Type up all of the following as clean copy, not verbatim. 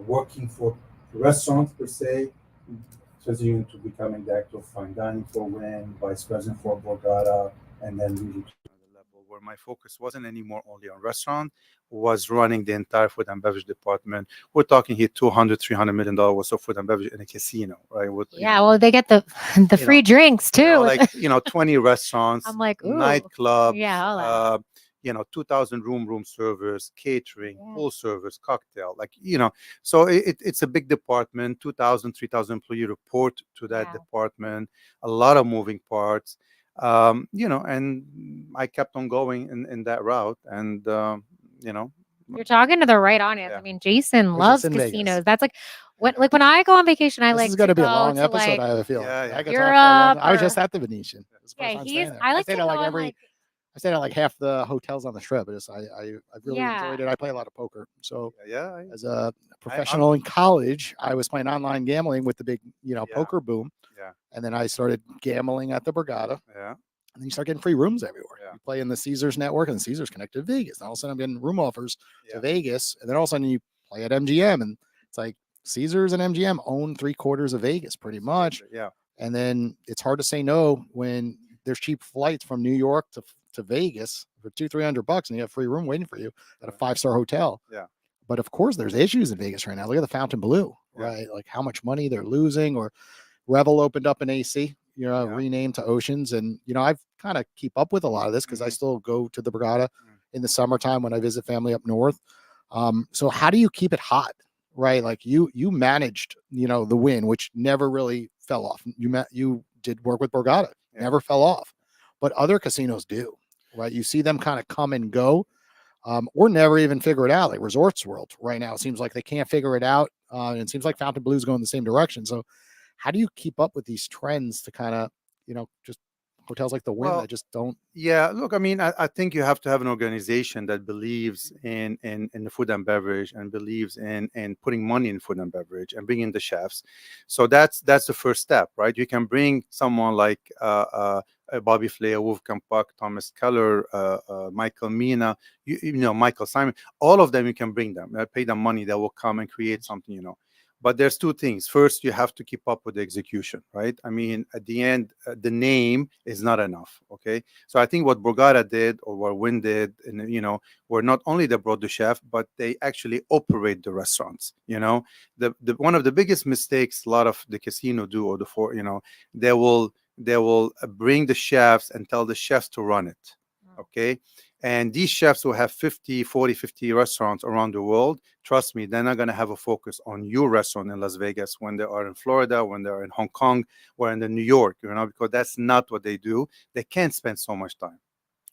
working for restaurants per se, transitioning to becoming the actor of fine dining for Wynn, vice president for Borgata, and then really to another level where my focus wasn't anymore only on restaurant, was running the entire food and beverage department. We're talking here 200, $300 million worth of food and beverage in a casino, right? With, Yeah, well, they get the the you know, free drinks too. like 20 restaurants, I'm like, ooh, nightclubs, yeah, all that. 2,000 room service, catering, Yeah. full service, cocktail, so it's a big department. 2,000, 3,000 employee report to that Yeah. department. A lot of moving parts. And I kept on going in that route, and You're talking to the right audience. yeah. I mean, Jason Which is loves in Vegas. casinos. That's like when I go on vacation, I This like is to going to be a go long to episode, like I have a feeling. Yeah, yeah. I could talk for a long Europe I was or just at the Venetian. It was the first yeah, time staying there. I like stayed to at go like on like I stayed at like half the hotels on the strip. I really yeah. enjoyed it. I play a lot of poker. So Yeah, as a I'm professional in college, I was playing online gambling with the big, yeah, poker boom. yeah, And then I started gambling at the Borgata. yeah, And then you start getting free rooms everywhere. Yeah. You play in the Caesars network, and Caesars connected to Vegas. And all of a sudden, I'm getting room offers yeah. to Vegas. And then all of a sudden, you play at MGM, and it's like Caesars and MGM own 3/4 of Vegas pretty much. Yeah. And then it's hard to say no when there's cheap flights from New York to Vegas for $200-300, and you have free room waiting for you at a 5-star hotel. Yeah. But of course, there's issues in Vegas right now. Look at the Fontainebleau, Yeah. right? Like how much money they're losing. Or Revel opened up an AC, Yeah. renamed to Oceans. And, I've kind of keep up with a lot of this because I still go to the Borgata in the summertime when I visit family up north. So how do you keep it hot, right? Like you managed, the Wynn, which never really fell off. You did work with Borgata, never fell off, but other casinos do, right? You see them kind of come and go, or never even figure it out. Like Resorts World right now, it seems like they can't figure it out. And it seems like Fontainebleau's going the same direction. So how do you keep up with these trends to kind of, just hotels like the Wynn that just don't? Yeah, look, I mean, I think you have to have an organization that believes in the food and beverage, and believes in putting money in food and beverage and bringing the chefs. So that's the first step, right? You can bring someone like Bobby Flay, Wolfgang Puck, Thomas Keller, Michael Mina, Michael Simon, all of them. You can bring them, pay them money, they will come and create something. But there's two things. First, you have to keep up with the execution, right? I mean, at the end, the name is not enough, okay? So I think what Borgata did, or what Wynn did, and were not only they brought the chef, but they actually operate the restaurants. The one of the biggest mistakes a lot of the casino do, or they will bring the chefs and tell the chefs to run it, okay? And these chefs will have 50 restaurants around the world. Trust me, they're not going to have a focus on your restaurant in Las Vegas when they are in Florida, when they're in Hong Kong, or in New York, because that's not what they do. They can't spend so much time.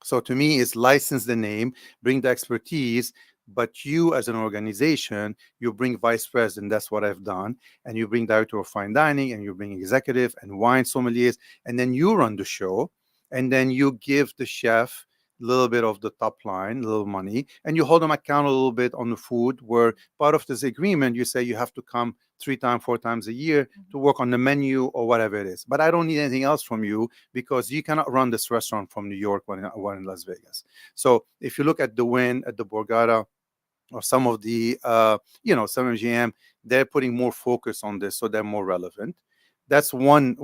So to me, it's license the name, bring the expertise, but you as an organization, you bring vice president, that's what I've done, and you bring director of fine dining, and you bring executive and wine sommeliers, and then you run the show, and then you give the chef little bit of the top line, little money, and you hold them account a little bit on the food, where part of this agreement, you say you have to come 3 times, 4 times a year to work on the menu or whatever it is. But I don't need anything else from you, because you cannot run this restaurant from New York when in Las Vegas. So if you look at the Wynn, at the Borgata, or some of the, some MGM, they're putting more focus on this, so they're more relevant. That's one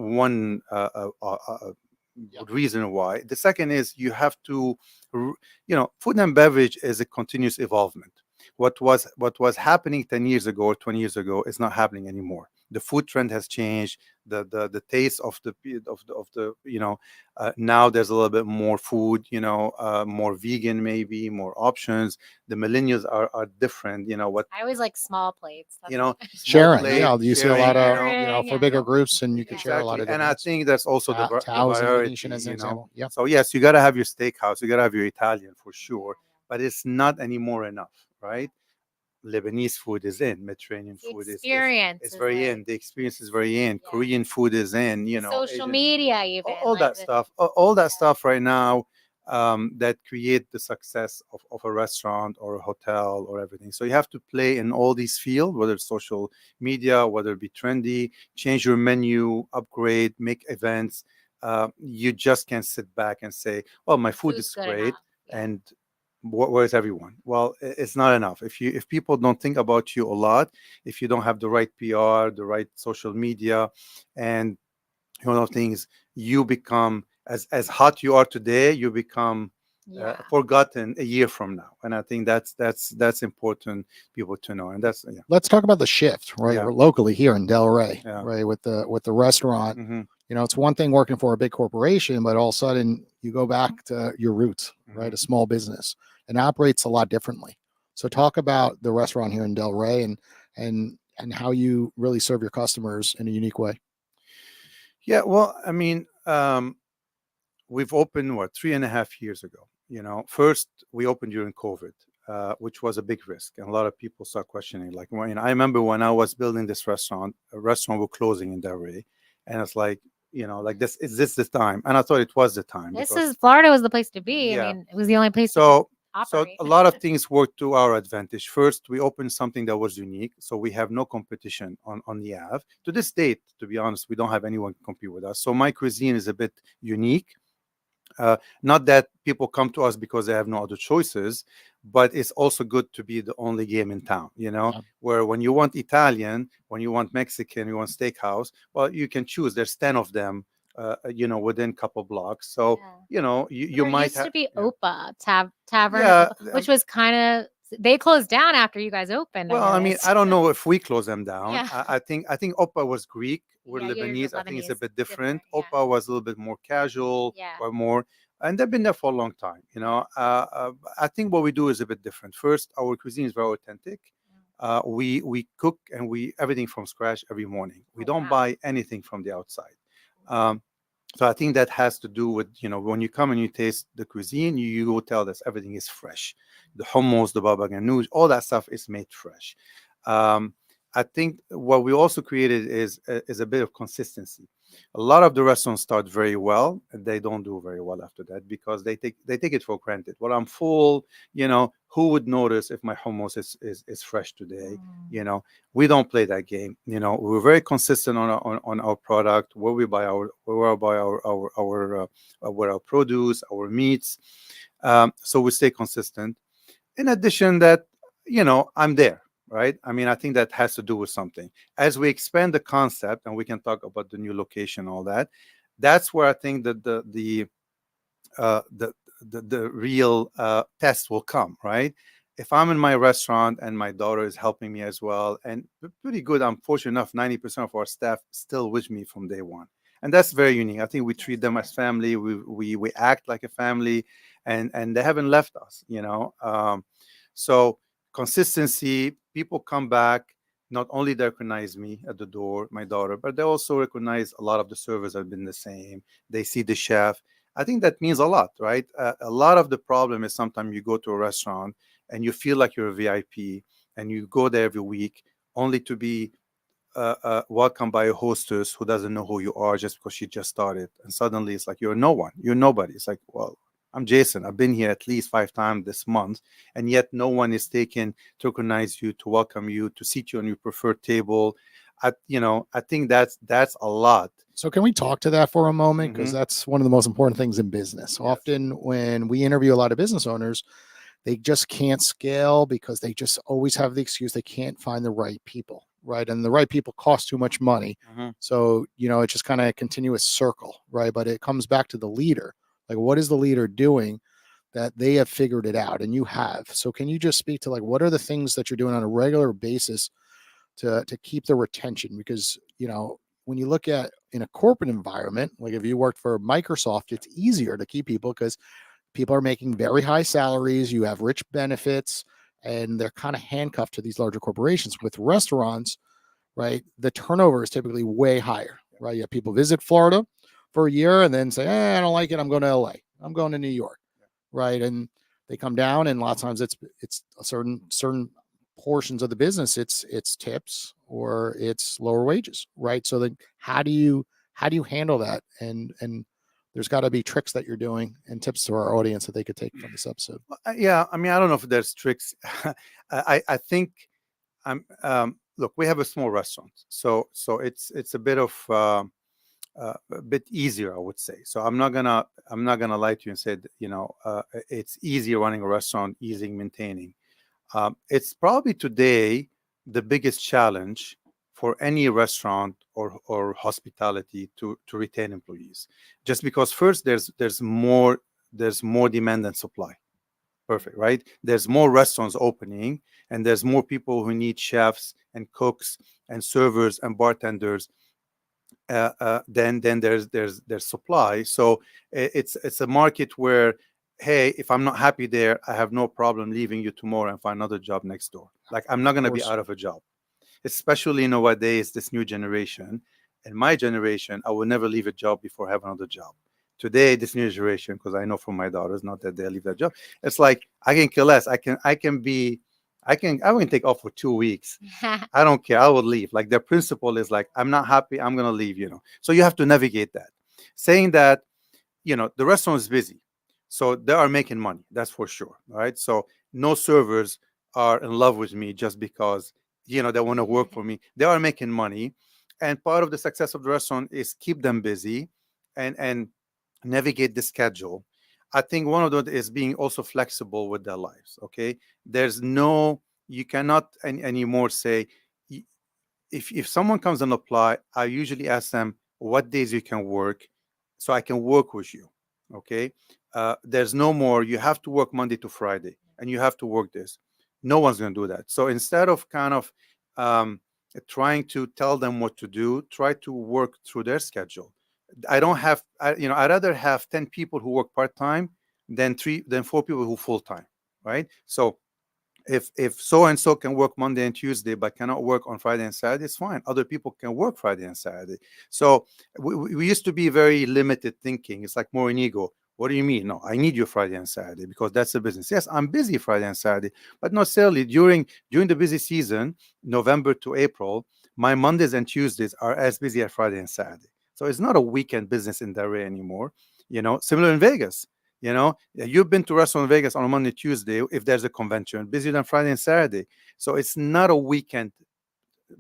reason why. The second is you have to, food and beverage is a continuous evolvement. What was happening 10 years ago or 20 years ago is not happening anymore. The food trend has changed. The taste of the now there's a little bit more food, more vegan, maybe more options. The millennials are different. What I always like small plates. Sharing. plate, You see a lot of, sharing, for bigger groups, and you can share a lot of and I different. think that's also the Towels and variety, Venetian as an example. Yeah. So yes, you got to have your steakhouse, you got to have your Italian for sure, but it's not anymore enough, right? Lebanese food is in, Mediterranean food is very in, the experience is very in, Korean food is in, social Asian, media, even all that stuff, all that stuff right now, that create the success of a restaurant or a hotel or everything. So you have to play in all these fields, whether it's social media, whether it be trendy, change your menu, upgrade, make events. You just can't sit back and say, well, my food is great, and where's everyone? Well, it's not enough. If people don't think about you a lot, if you don't have the right PR, the right social media, and things, you become as hot you are today, you become Yeah. forgotten a year from now. And I think that's important people to know. And that's Let's talk about the shift, right? Yeah. We're locally here in Delray, Yeah. right? With the restaurant. Mm-hmm. It's one thing working for a big corporation, but all of a sudden you go back to your roots, right? Mhm. A small business, and operates a lot differently. So talk about the restaurant here in Delray and how you really serve your customers in a unique way. Yeah, well, I mean, we've opened 3.5 years ago. First we opened during COVID, which was a big risk, and a lot of people start questioning. Like, I remember when I was building this restaurant, a restaurant was closing in Delray, and it's like, like this is this the time? And I thought it was the time. Florida was the place to be. Yeah. I mean, it was the only place to So operate. a lot of things worked to our advantage. First, we opened something that was unique, so we have no competition on the Ave. To this date, to be honest, we don't have anyone compete with us. So my cuisine is a bit unique. Not that people come to us because they have no other choices, but it's also good to be the only game in town, Yeah. where when you want Italian, when you want Mexican, you want steakhouse, well, you can choose. There's 10 of them, within a couple blocks. So, you There might used to have. be Yeah. Opa Tavern, Yeah, which was kind of, they closed down after you guys opened. Well, I mean, noticed. I don't know if we close them down. Yeah. I think Oppa was Greek. We're Yeah, you're Lebanese. I think it's a Lebanese. bit different. Different, yeah. Oppa was a little bit more casual, Yeah. or more, and they've been there for a long time. I think what we do is a bit different. First, our cuisine is very authentic. We cook and we everything from scratch every morning. We Oh, don't wow. buy anything from the outside. So I think that has to do with, when you come and you taste the cuisine, you will tell us everything is fresh. The hummus, the baba ganoush, all that stuff is made fresh. I think what we also created is a bit of consistency. A lot of the restaurants start very well, and they don't do very well after that because they take it for granted. Well, I'm full, who would notice if my hummus is fresh today? We don't play that game. We're very consistent on our product, where we buy our where our produce, our meats. So we stay consistent. In addition, that I'm there, right? I mean, I think that has to do with something. As we expand the concept, and we can talk about the new location, all that. That's where I think that the real test will come, right? If I'm in my restaurant and my daughter is helping me as well, and pretty good, I'm fortunate enough, 90% of our staff still with me from day one. And that's very unique. I think we treat them as family. We act like a family, and they haven't left us, So consistency, people come back. Not only they recognize me at the door, my daughter, but they also recognize a lot of the servers have been the same. They see the chef. I think that means a lot, right? A lot of the problem is sometimes you go to a restaurant and you feel like you're a VIP, and you go there every week only to be welcomed by a hostess who doesn't know who you are just because she just started. And suddenly it's like, you're no one, you're nobody. It's like, well, I'm Jason. I've been here at least 5 times this month, and yet no one is taken to recognize you, to welcome you, to seat you on your preferred table. I think that's a lot. So can we talk to that for a moment? Because Mhm. that's one of the most important things in business. Yes. Often when we interview a lot of business owners, they just can't scale because they just always have the excuse they can't find the right people, right? And the right people cost too much money. Mhm. So, it's just kind of a continuous circle, right? But it comes back to the leader. Like, what is the leader doing that they have figured it out and you have? So can you just speak to, like, what are the things that you're doing on a regular basis to keep the retention? Because, when you look at in a corporate environment, like if you worked for Microsoft, it's easier to keep people because people are making very high salaries, you have rich benefits, and they're kind of handcuffed to these larger corporations. With restaurants, right, the turnover is typically way higher, right? You have people visit Florida for a year and then say, I don't like it, I'm going to LA, I'm going to New York, right? And they come down, and a lot of times it's a certain portions of the business, it's tips or it's lower wages, right? So then how do you handle that? And there's got to be tricks that you're doing and tips to our audience that they could take from this episode. Yeah, I mean, I don't know if there's tricks. I think look, we have a small restaurant, so it's a bit of a bit easier, I would say. So I'm not gonna lie to you and say that, it's easy running a restaurant, easy maintaining. It's probably today the biggest challenge for any restaurant or hospitality to retain employees, just because first there's more demand than supply. Perfect, right? There's more restaurants opening, and there's more people who need chefs and cooks and servers and bartenders then there's supply. So it's a market where, hey, if I'm not happy there, I have no problem leaving you tomorrow and find another job next door. Like, I'm not going to be course. out of a job, especially nowadays, this new generation. In my generation, I will never leave a job before I have another job. Today, this new generation, because I know from my daughters, not that they leave that job, it's like I can kill less. I can take off for 2 weeks. I don't care. I will leave. Like, their principle is like, I'm not happy, I'm gonna leave. So you have to navigate that. Saying that, the restaurant is busy. So they are making money, that's for sure. Right. So no servers are in love with me just because they want to work for me. They are making money. And part of the success of the restaurant is keep them busy and navigate the schedule. I think one of those is being also flexible with their lives. Okay. You cannot anymore say, if someone comes and apply, I usually ask them what days you can work so I can work with you. Okay. There's no more, you have to work Monday to Friday and you have to work this. No one's going to do that. So instead of kind of trying to tell them what to do, try to work through their schedule. I'd rather have 10 people who work part-time than 4 people who full-time. Right. So if so and so can work Monday and Tuesday but cannot work on Friday and Saturday, it's fine. Other people can work Friday and Saturday. So we used to be very limited thinking. It's like more an ego. What do you mean? No, I need you Friday and Saturday because that's the business. Yes, I'm busy Friday and Saturday, but not necessarily during the busy season, November to April. My Mondays and Tuesdays are as busy as Friday and Saturday. So it's not a weekend business in Delray anymore. Similar in Vegas. You've been to restaurant in Vegas on a Monday, Tuesday, if there's a convention, busier than Friday and Saturday. So it's not a weekend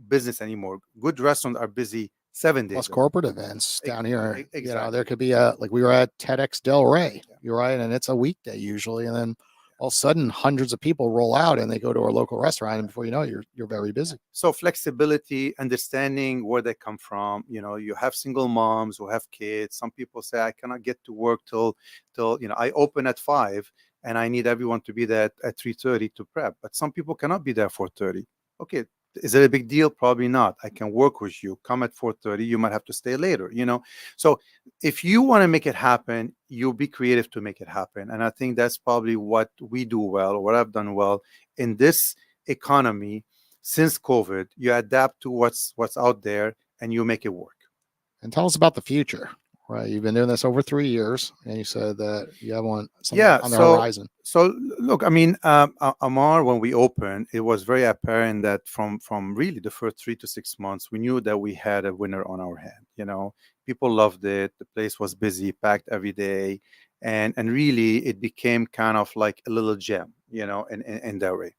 business anymore. Good restaurants are busy 7 days. Plus corporate events down here. Exactly. There could be like we were at TEDx Delray. You're right. And it's a weekday usually. And then all of a sudden hundreds of people roll out and they go to our local restaurant. And before you know it, you're very busy. So flexibility, understanding where they come from. You have single moms who have kids. Some people say, I cannot get to work till I open at 5 and I need everyone to be there at 3:30 to prep. But some people cannot be there 4:30. Okay. Is it a big deal? Probably not. I can work with you. Come at 4:30. You might have to stay later, So if you want to make it happen, you'll be creative to make it happen. And I think that's probably what we do well, or what I've done well in this economy since COVID. You adapt to what's out there and you make it work. And tell us about the future. Right, you've been doing this over 3 years, and you said that you have something on the horizon. So look, I mean, Amar, when we opened, it was very apparent that from really the first 3 to 6 months, we knew that we had a winner on our hand. People loved it. The place was busy, packed every day, and really it became kind of like a little gem, in Delray.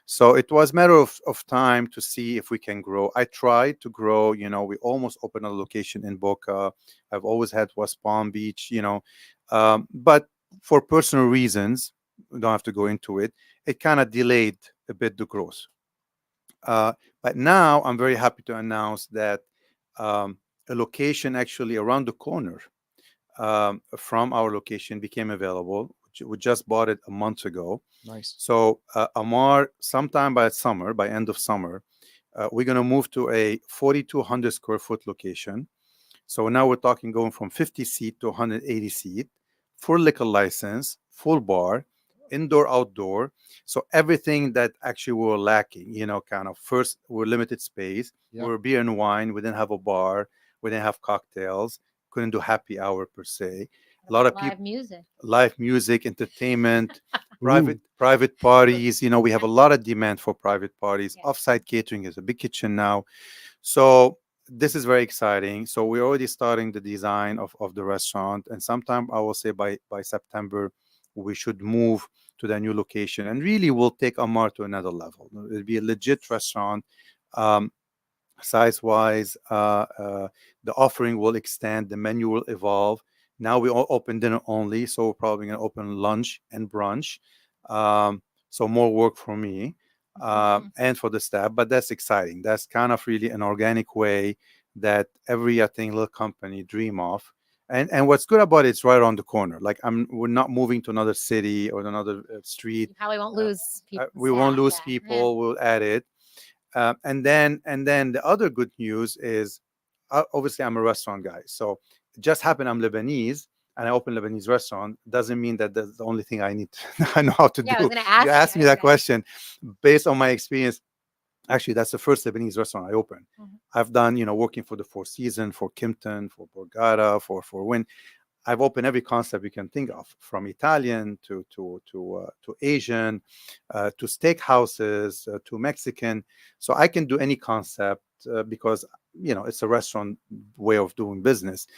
So it was a matter of time to see if we can grow. I tried to grow, we almost opened a location in Boca. I've always had West Palm Beach, but for personal reasons, we don't have to go into it. It kind of delayed a bit the growth. But now I'm very happy to announce that a location actually around the corner from our location became available. We just bought it a month ago. Nice. So Amar, sometime by end of summer, we're going to move to a 4,200 square foot location. So now we're talking going from 50 seat to 180 seat, full liquor license, full bar, indoor, outdoor. So everything that actually we were lacking, kind of first, we're limited space. Yeah. We're beer and wine. We didn't have a bar. We didn't have cocktails. Couldn't do happy hour per se. A lot of people, live music, entertainment, private parties. We have a lot of demand for private parties. Yeah. Offsite catering is a big kitchen now. So this is very exciting. So we're already starting the design of the restaurant. And sometime I will say by September, we should move to the new location. And really we'll take Amar to another level. It'll be a legit restaurant. size wise. The offering will extend, the menu will evolve. Now we all open dinner only, so we're probably going to open lunch and brunch. So more work for me and for the staff, but that's exciting. That's kind of really an organic way that every, I think, little company dream of. And what's good about it, it's right around the corner. Like we're not moving to another city or another street. You probably won't lose people. We won't lose Yeah. people. We'll add it. And then the other good news is, obviously I'm a restaurant guy, so it just happened I'm Lebanese and I open Lebanese restaurant. Doesn't mean that that's the only thing I need I know how to Yeah, I do. was gonna ask You asked you, me that yeah. question based on my experience. Actually, that's the first Lebanese restaurant I opened. I've done, working for the Four Seasons, for Kimpton, for Borgata, for Wynn. I've opened every concept you can think of, from Italian to Asian, to steakhouses, to Mexican. So I can do any concept because it's a restaurant way of doing business.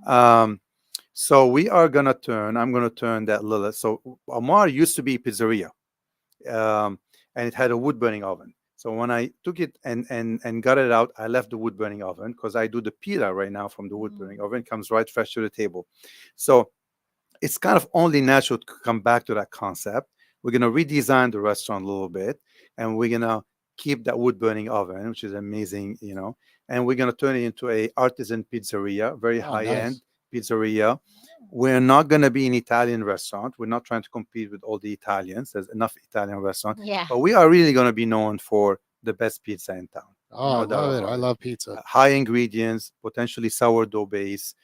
So I'm gonna turn that little. So Amar used to be pizzeria, and it had a wood burning oven. So when I took it and got it out, I left the wood burning oven because I do the pita right now from the wood burning oven. It comes right fresh to the table. So it's kind of only natural to come back to that concept. We're going to redesign the restaurant a little bit, and we're going to keep that wood burning oven, which is amazing, and we're going to turn it into a artisan pizzeria, very high end pizzeria. We're not going to be an Italian restaurant. We're not trying to compete with all the Italians. There's enough Italian restaurants. Yeah. But we are really going to be known for the best pizza in town. Oh, I love it. I love pizza. High ingredients, potentially sourdough base,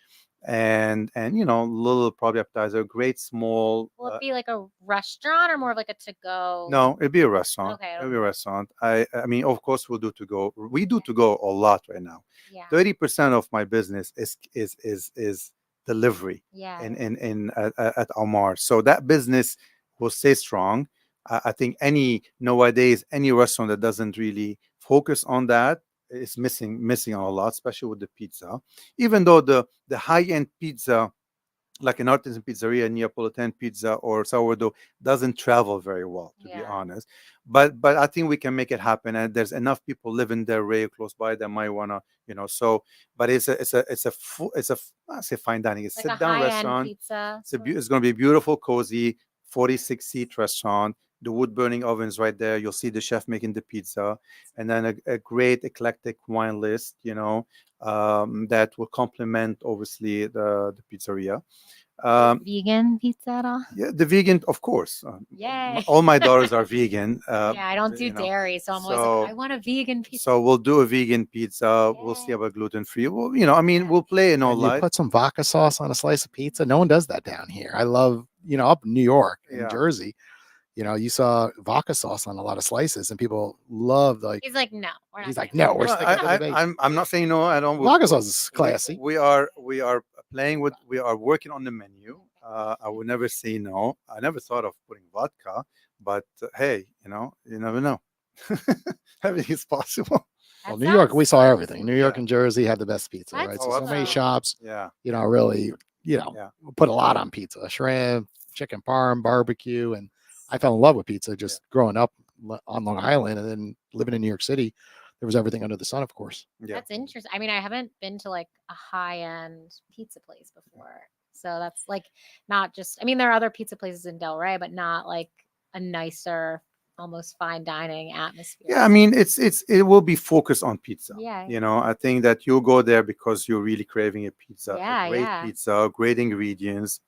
and little probably appetizer, great small. Will it be like a restaurant or more of like a to-go? No, it'd be a restaurant. Okay. It'll be a restaurant. I mean, of course, we'll do to go. We do to go a lot right now. Yeah. 30% of my business is delivery. Yeah. In at Amar. So that business will stay strong. I think nowadays any restaurant that doesn't really focus on that is missing a lot, especially with the pizza. Even though the high end pizza, like an artisan pizzeria, Neapolitan pizza or sourdough, doesn't travel very well, to be honest. But I think we can make it happen, and there's enough people living there very close by that might wanna, So, but I say fine dining. It's like sit down restaurant. Pizza. It's going to be a beautiful, cozy, 46-seat restaurant. The wood burning oven is right there. You'll see the chef making the pizza, and then a great eclectic wine list, that will complement obviously the pizzeria. Vegan pizza at all? Yeah, the vegan, of course. Yay. All my daughters are vegan. Yeah, I don't do dairy, so I'm always like, I want a vegan pizza. So we'll do a vegan pizza. We'll see about gluten free. Well, we'll play in all life. You put some vodka sauce on a slice of pizza. No one does that down here. I love, up in New York and Jersey, you saw vodka sauce on a lot of slices, and people love He's like, no. He's like, no, we're sticking to the base. I'm not saying no. I don't. Vodka sauce is classy. We are playing with. We are working on the menu. I would never say no. I never thought of putting vodka, but hey, you never know. Everything is possible. Well, New York, we saw everything. New York and Jersey had the best pizza, right? Oh, so many shops. Yeah. Really, put a lot on pizza: shrimp, chicken parm, barbecue, and I fell in love with pizza just growing up on Long Island, and then living in New York City. There was everything under the sun, of course. Yeah. That's interesting. I mean, I haven't been to like a high-end pizza place before. So that's like not just, I mean, there are other pizza places in Delray, but not like a nicer, almost fine dining atmosphere. Yeah, I mean, it will be focused on pizza. Yeah. I think that you'll go there because you're really craving a pizza, Yeah, a great pizza, great ingredients,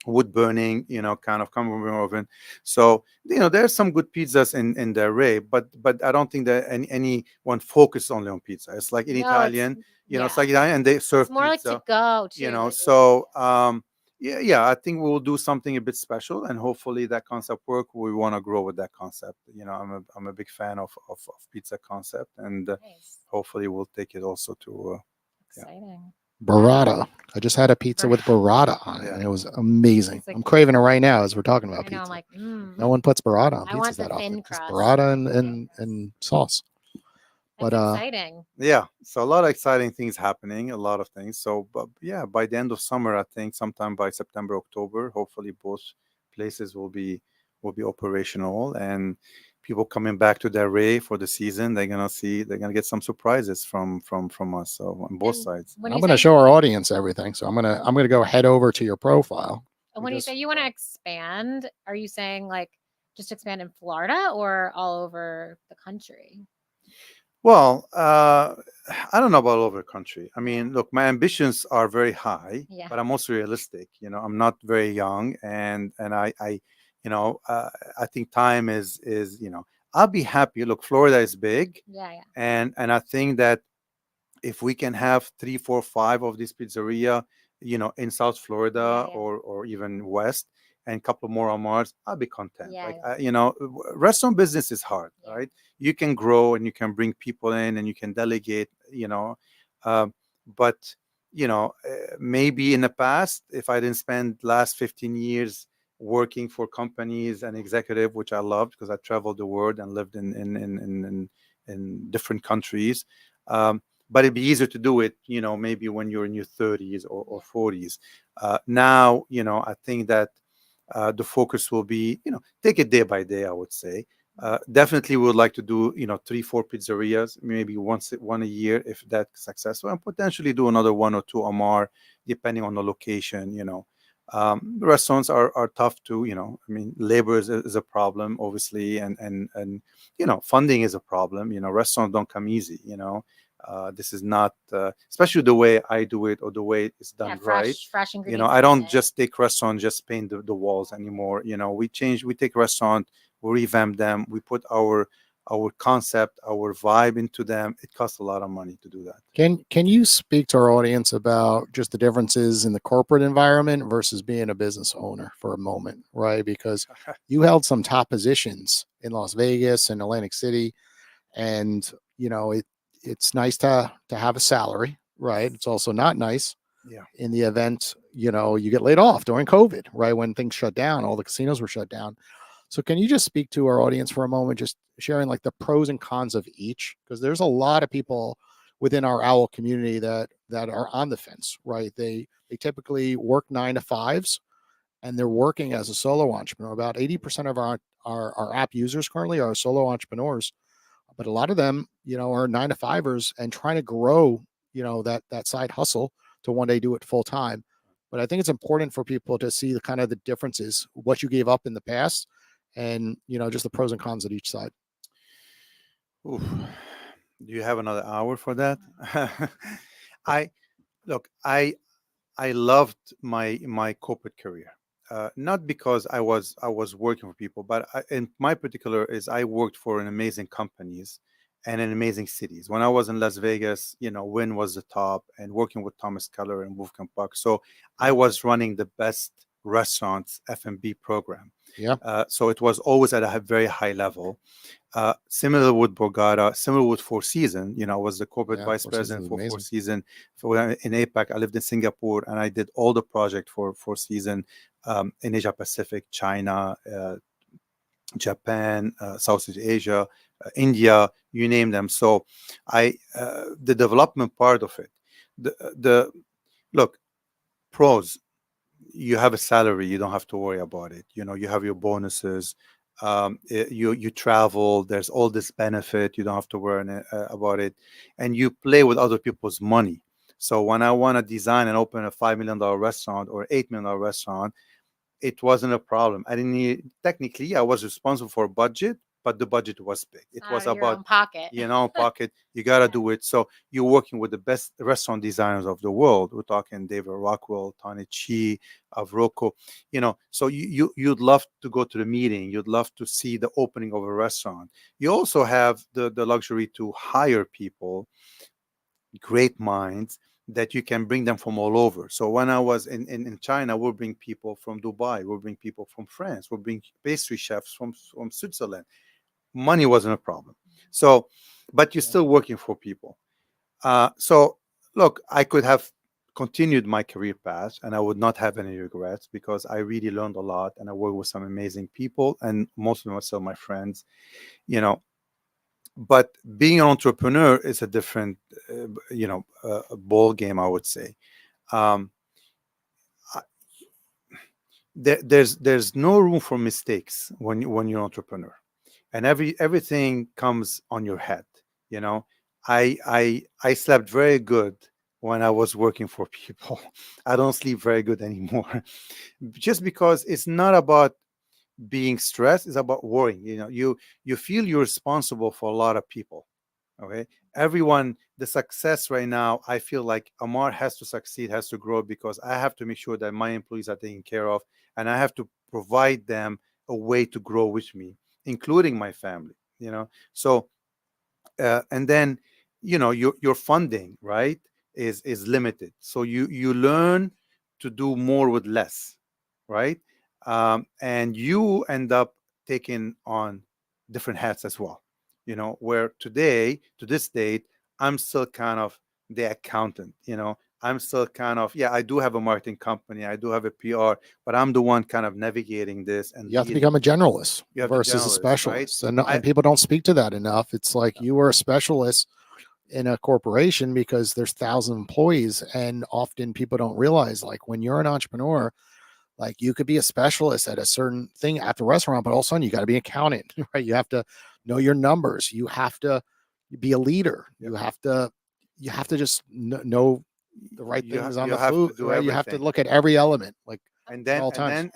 wood burning, kind of coming oven. So, there's some good pizzas in the array, but I don't think that anyone focused only on pizza. It's like in Italian, it's like Italian, and they serve it's more pizza, like to go too. So yeah, I think we'll do something a bit special, and hopefully that concept work. We want to grow with that concept. I'm a big fan of pizza concept, and hopefully we'll take it also to exciting. Burrata. I just had a pizza with burrata on it, and it was amazing. I'm craving it right now as we're talking about pizza. I'm like, no one puts burrata on pizzas that often. Just burrata and sauce. But exciting. Yeah, so a lot of exciting things happening, a lot of things. So, but yeah, by the end of summer, I think sometime by September, October, hopefully both places will be operational, and people coming back to Delray for the season, they're gonna get some surprises from us. So on both And sides. when I'm you going to say show our audience everything. So I'm gonna go head over to your profile. and when you because- say you want to expand, are you saying like just expand in Florida or all over the country? Well, I don't know about all over the country. I mean, look, my ambitions are very high, Yeah. but I'm also realistic. I'm not very young, and I think time is. I'll be happy. Look, Florida is big, Yeah, yeah. and I think that if we can have 3, 4, 5 of these pizzeria, in South Florida Yeah. or even West, and a couple more on Mars, I'll be content. Yeah, Like, yeah. restaurant business is hard, Yeah. right? You can grow and you can bring people in and you can delegate, but maybe in the past, if I didn't spend last 15 years working for companies and executive, which I loved because I traveled the world and lived in different countries. But it'd be easier to do it, maybe when you're in your 30s or 40s. Now, I think that the focus will be, take it day by day, I would say. Definitely we would like to do, 3, 4 pizzerias, maybe one a year if that's successful, and potentially do another 1 or 2 Amar, depending on the location. Restaurants are tough to, I mean, labor is a problem, obviously, and funding is a problem. Restaurants don't come easy. This is not, especially the way I do it or the way it's done right. Fresh ingredients. I every don't day. just take restaurant, just paint the walls anymore. We take restaurant, we revamp them, we put our concept, our vibe into them. It costs a lot of money to do that. Can you speak to our audience about just the differences in the corporate environment versus being a business owner for a moment, right? Because you held some top positions in Las Vegas and Atlantic City, and it's nice to have a salary, right? It's also not nice Yeah. in the event you get laid off during COVID, right? When things shut down, all the casinos were shut down. So can you just speak to our audience for a moment, just sharing like the pros and cons of each? Because there's a lot of people within our Owwll community that are on the fence, right? They typically work 9 to 5s and they're working as a solo entrepreneur. About 80% of our app users currently are solo entrepreneurs, but a lot of them, are 9 to 5ers and trying to grow, that side hustle to one day do it full time. But I think it's important for people to see the kind of the differences, what you gave up in the past, and just the pros and cons at each side. Oof. Do you have another hour for that? I look, I loved my corporate career. Not because I was working for people, but in my particular is I worked for an amazing companies and in amazing cities. When I was in Las Vegas, Wynn was the top, and working with Thomas Keller and Wolfgang. So I was running the best restaurants F&B program. Yeah. So it was always at a very high level. Similar with Borgata, similar with Four Seasons. I was the corporate vice Four Seasons president is for Four amazing. Seasons. In APAC, I lived in Singapore, and I did all the project for Four Seasons in Asia Pacific, China, Japan, Southeast Asia, India, you name them. So the development part of it, the look, pros, you have a salary, you don't have to worry about it. You have your bonuses. You travel, there's all this benefit, you don't have to worry about it, and you play with other people's money. So when I want to design and open a $5 million restaurant or $8 million restaurant, it wasn't a problem. I didn't need, technically, I was responsible for a budget, but the budget was big. It was Out of your own about, pocket. pocket. You got to Yeah. do it. So you're working with the best restaurant designers of the world. We're talking David Rockwell, Tony Chi, Rocco. So you'd love to go to the meeting. You'd love to see the opening of a restaurant. You also have the luxury to hire people, great minds, that you can bring them from all over. So when I was in China, we'll bring people from Dubai, we'll bring people from France, we'll bring pastry chefs from Switzerland. Money wasn't a problem. So, but you're still working for people. So look, I could have continued my career path and I would not have any regrets because I really learned a lot and I worked with some amazing people, and most of them are still my friends, but being an entrepreneur is a different, ball game, I would say. Um, there's no room for mistakes when you're an entrepreneur. and everything comes on your head. You know, I slept very good when I was working for people. I don't sleep very good anymore, just because it's not about being stressed, it's about worrying. You know, you feel you're responsible for a lot of people. Okay, everyone, the success right now, I feel like Amar has to succeed, has to grow, because I have to make sure that my employees are taken care of, and I have to provide them a way to grow with me, including my family. You know, so and then, you know, your funding, right, is limited, so you learn to do more with less, right? And you end up taking on different hats as well, you know, where today, to this date, I'm still kind of the accountant, you know. I'm still kind of, yeah, I do have a marketing company, I do have a PR, but I'm the one kind of navigating this and You have to leading. become a generalist You have the versus a generalist, right? specialist, and I people don't speak to that enough. It's like you are a specialist in a corporation because there's 1,000 employees, and often people don't realize, like, when you're an entrepreneur, like, you could be a specialist at a certain thing at the restaurant, but all of a sudden you got to be an accountant, right? You have to know your numbers. You have to be a leader. Yep. You have to just know the right things on you the have food, to do right? You have to everything. look at every element, like, And at then all times.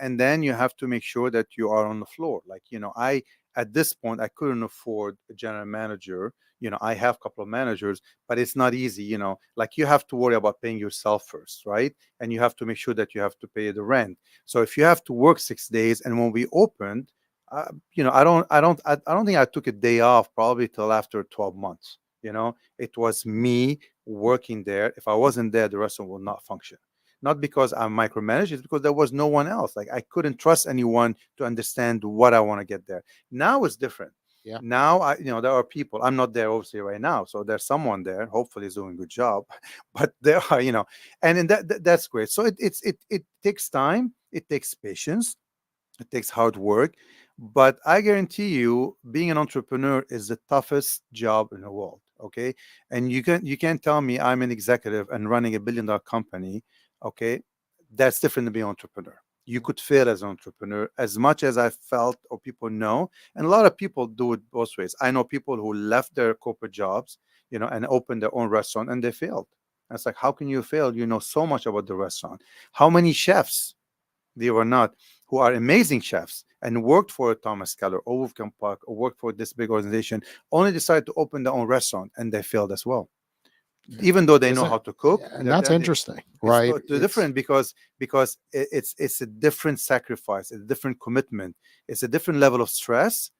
you have to make sure that you are on the floor. Like, you know, I, at this point, I couldn't afford a general manager. You know, I have a couple of managers, but it's not easy. You know, like, you have to worry about paying yourself first, right? And you have to make sure that you have to pay the rent. So if you have to work 6 days, and when we opened, you know, I don't think I took a day off probably till after 12 months. You know, it was me working there. If I wasn't there, the restaurant will not function. Not because I'm micromanaged, it's because there was no one else. Like, I couldn't trust anyone to understand what I want to get there. Now it's different. Yeah. Now, you know, there are people. I'm not there obviously right now, so there's someone there. Hopefully, is doing a good job. But there are, you know, and in that's great. So it takes time. It takes patience. It takes hard work. But I guarantee you, being an entrepreneur is the toughest job in the world. Okay, and you can't tell me I'm an executive and running $1 billion company. Okay, that's different than being an entrepreneur. You could fail as an entrepreneur, as much as I felt or people know, and a lot of people do it both ways. I know people who left their corporate jobs, you know, and opened their own restaurant, and they failed. And it's like, how can you fail? You know so much about the restaurant. How many chefs, they were not, who are amazing chefs and worked for Thomas Keller or Wolfgang Park or worked for this big organization, only decided to open their own restaurant, and they failed as well, even though they know Isn't how to cook. Yeah, and that's interesting, It's right? different because it's a different sacrifice, a different commitment, it's a different level of stress,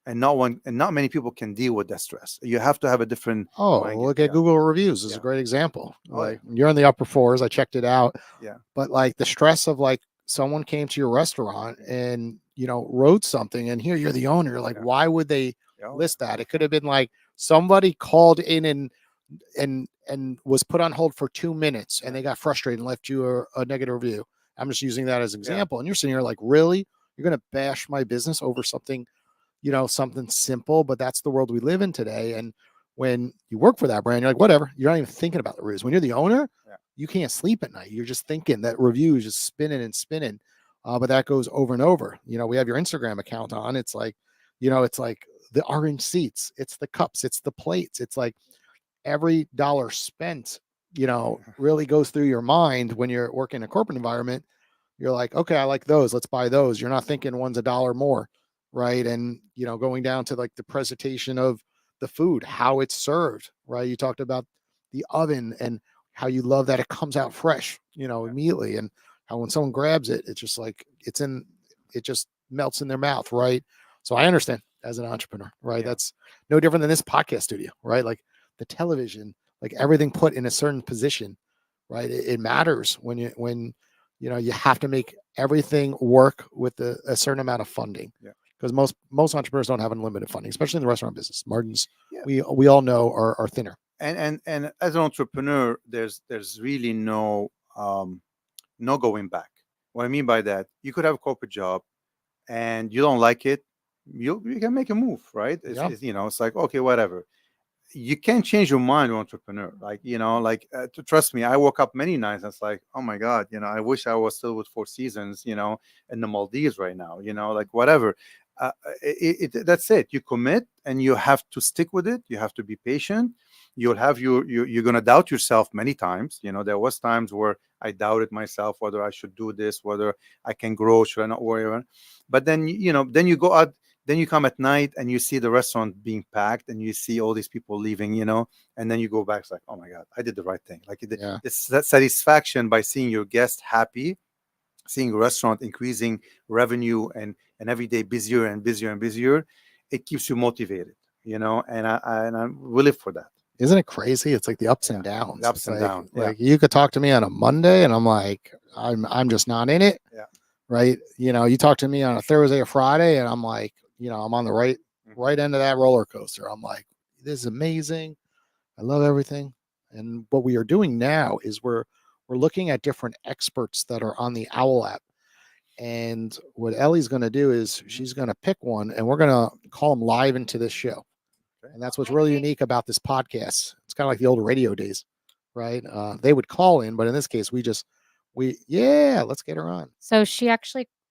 and not many people can deal with that stress. You have to have a different Oh, mind. look at Google reviews is Yeah. a great example. Oh, yeah. Like, you're in the upper fours. I checked it out. Yeah. But like the stress of, like, someone came to your restaurant and, you know, wrote something, and here you're the owner. Like, Yeah. why would they Yeah. list that? It could have been like somebody called in and was put on hold for 2 minutes, and Yeah. they got frustrated and left you a negative review. I'm just using that as an Yeah. example. And you're sitting here like, really? You're gonna bash my business over something, you know, something simple? But that's the world we live in today. And when you work for that brand, you're like, whatever. You're not even thinking about the reviews. When you're the owner, Yeah. you can't sleep at night. You're just thinking that review is just spinning and spinning. But that goes over and over. You know, we have your Instagram account on. It's like, you know, it's like the orange seats, it's the cups, it's the plates. It's like every dollar spent, you know, really goes through your mind when you're working in a corporate environment. You're like, okay, I like those. Let's buy those. You're not thinking one's $1 more, right? And, you know, going down to like the presentation of the food, how it's served, right? You talked about the oven and how you love that it comes out fresh, you know, immediately, and how when someone grabs it, it's just like it just melts in their mouth, right? So I understand as an entrepreneur, right? Yeah. That's no different than this podcast studio, right? Like the television, like everything put in a certain position, right? It matters when you know, you have to make everything work with a certain amount of funding. Yeah. Because most entrepreneurs don't have unlimited funding, especially in the restaurant business. Margins, Yeah. we all know are thinner. And as an entrepreneur, there's really no going back. What I mean by that, you could have a corporate job and you don't like it, you can make a move, right? Yeah. You know, it's like, okay, whatever. You can't change your mind, entrepreneur. Like, you know, like, trust me, I woke up many nights and it's like, oh my God, you know, I wish I was still with Four Seasons, you know, in the Maldives right now, you know, like, whatever. that's it. You commit and you have to stick with it. You have to be patient. You'll have you're going to doubt yourself many times. There was times where I doubted myself, whether I should do this, whether I can grow, should I not, whatever. But then, then you go out, then you come at night and you see the restaurant being packed and you see all these people leaving, and then you go back, it's like, oh my God, I did the right thing. Like Yeah. it's that satisfaction by seeing your guests happy, seeing a restaurant increasing revenue and every day busier and busier and busier. It keeps you motivated, and we live for that. Isn't it crazy? It's like the ups and Yeah, downs. the ups and downs, yeah. Like you could talk to me on a Monday and I'm like, I'm just not in it. Yeah. Right. You talk to me on a Thursday or Friday and I'm like, I'm on the right end of that roller coaster. I'm like, this is amazing. I love everything. And what we are doing now is we're looking at different experts that are on the Owwll app. And what Ellie's going to do is she's going to pick one and we're going to call them live into this show. And that's what's really unique about this podcast. It's kind of like the old radio days, right? They would call in, but in this case, let's get her on. So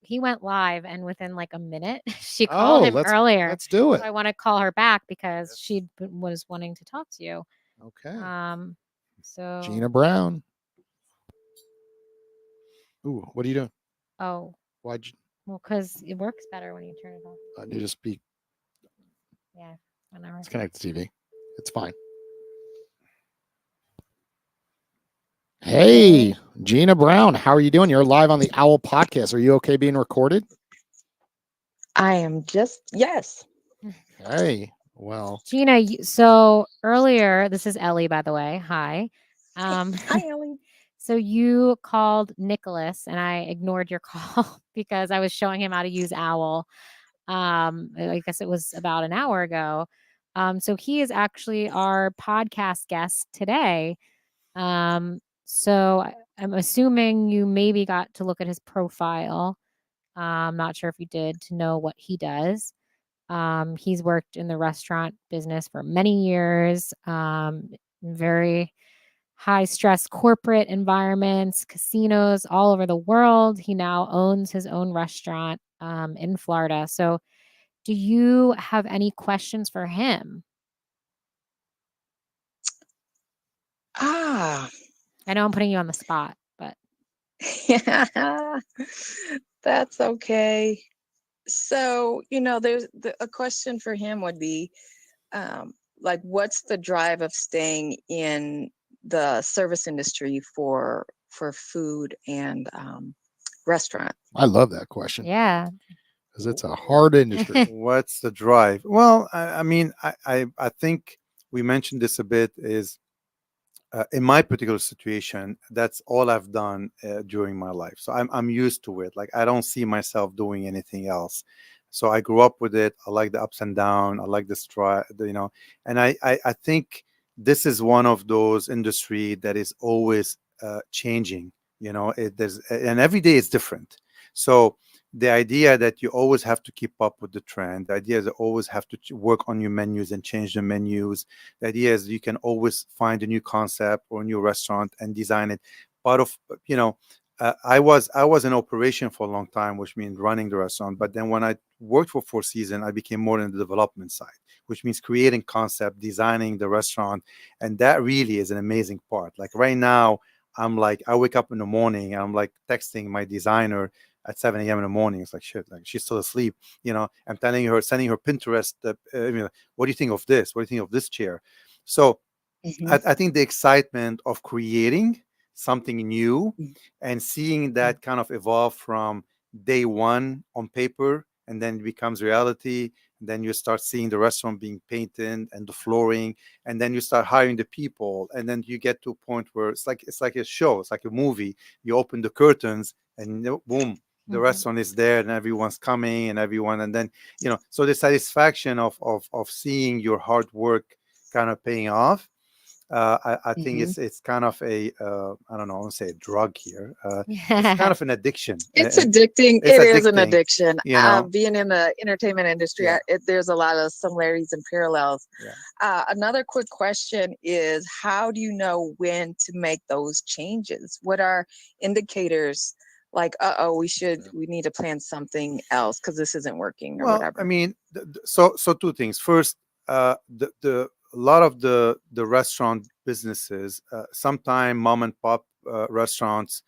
he went live, and within like a minute, she called him earlier. Let's do it. So I want to call her back because she was wanting to talk to you. Okay. So Gina Brown. Ooh, what are you doing? Oh. Why'd you? Well, because it works better when you turn it off. I need to speak. Yeah. Whenever. Let's connect the TV. It's fine. Hey, Gina Brown, how are you doing? You're live on the Owwll podcast. Are you okay being recorded? I am yes. Hey, well. Gina, so earlier, this is Ellie, by the way. Hi. Hi, Ellie. So you called Nicholas, and I ignored your call because I was showing him how to use Owwll. I guess it was about an hour ago. So he is actually our podcast guest today. So I'm assuming you maybe got to look at his profile. I'm not sure if you did, to know what he does. He's worked in the restaurant business for many years, very high stress corporate environments, casinos all over the world. He now owns his own restaurant in Florida. So do you have any questions for him? I know I'm putting you on the spot, but yeah, that's okay. So, there's a question for him would be, like, what's the drive of staying in the service industry for food and restaurant? I love that question. Yeah. Because it's a hard industry. What's the drive? Well, I mean, I think we mentioned this a bit, is in my particular situation, that's all I've done during my life. So I'm used to it. Like, I don't see myself doing anything else. So I grew up with it. I like the ups and downs. I like the stride, and I think this is one of those industry that is always changing. And every day is different. So the idea that you always have to keep up with the trend, the idea is that you always have to work on your menus and change the menus. The idea is you can always find a new concept or a new restaurant and design it. Part of, I was in operation for a long time, which means running the restaurant. But then when I worked for Four Seasons, I became more in the development side, which means creating concept, designing the restaurant. And that really is an amazing part. Like right now, I'm like, I wake up in the morning and I'm like texting my designer at 7 a.m. in the morning. It's like, shit, like she's still asleep. I'm sending her Pinterest. What do you think of this? What do you think of this chair? So I think the excitement of creating something new and seeing that kind of evolve from day one on paper, and then it becomes reality. And then you start seeing the restaurant being painted and the flooring, and then you start hiring the people, and then you get to a point where it's like a show, it's like a movie. You open the curtains and boom, the restaurant is there and everyone's coming and then so the satisfaction of seeing your hard work kind of paying off. I think it's kind of a I don't know, I won't say a drug here. It's kind of an addiction. It's addicting. It is an addiction. Being in the entertainment industry, there's a lot of similarities and parallels. Another quick question is, how do you know when to make those changes? What are indicators like, we need to plan something else because this isn't working or Well, whatever? I mean, so two things. First, a lot of the restaurant businesses, sometime mom and pop restaurants,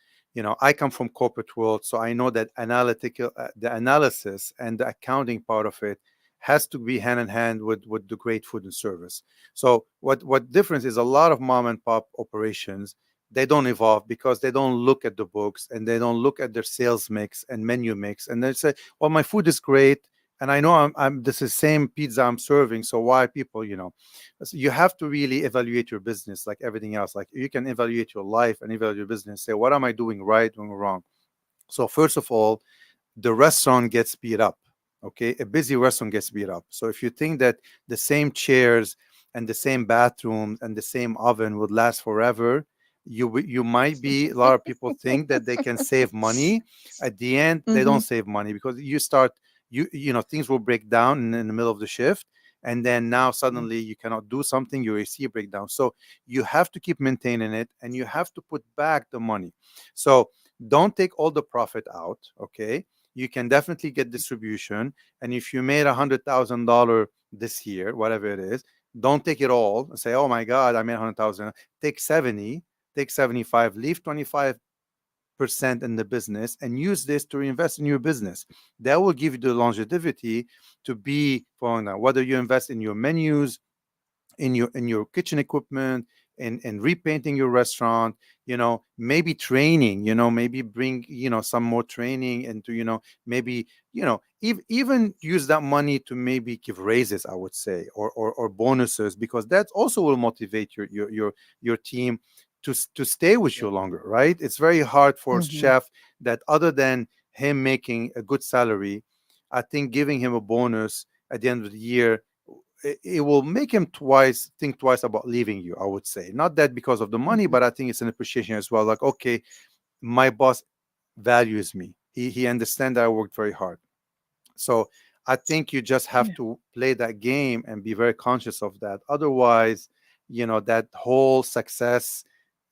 I come from corporate world, so I know that the analysis and the accounting part of it has to be hand in hand with the great food and service. So what difference is, a lot of mom and pop operations, they don't evolve because they don't look at the books and they don't look at their sales mix and menu mix, and they say, well, my food is great, and I know this is same pizza I'm serving, so why people, So you have to really evaluate your business like everything else. Like you can evaluate your life and evaluate your business, say, what am I doing right, doing wrong? So first of all, the restaurant gets speed up. Okay, a busy restaurant gets speed up. So if you think that the same chairs and the same bathrooms and the same oven would last forever, you might be, a lot of people think that they can save money. At the end, they don't save money, because things will break down in the middle of the shift, and then now suddenly you cannot do something, your AC break down. So you have to keep maintaining it, and you have to put back the money. So don't take all the profit out. Okay, you can definitely get distribution, and if you made $100,000 this year, whatever it is, don't take it all and say, oh my god, I made 100,000. Take 70, take 75, leave 25% in the business, and use this to reinvest in your business. That will give you the longevity to be following that, whether you invest in your menus, in your kitchen equipment, and repainting your restaurant, maybe training, maybe bring, some more training into, maybe, even use that money to maybe give raises, I would say, or bonuses, because that also will motivate your team to stay with you longer, right? It's very hard for a chef that, other than him making a good salary, I think giving him a bonus at the end of the year, it will make him think twice about leaving you, I would say. Not that because of the money, but I think it's an appreciation as well. Like, okay, my boss values me. He understands that I worked very hard. So I think you just have to play that game and be very conscious of that. Otherwise, that whole success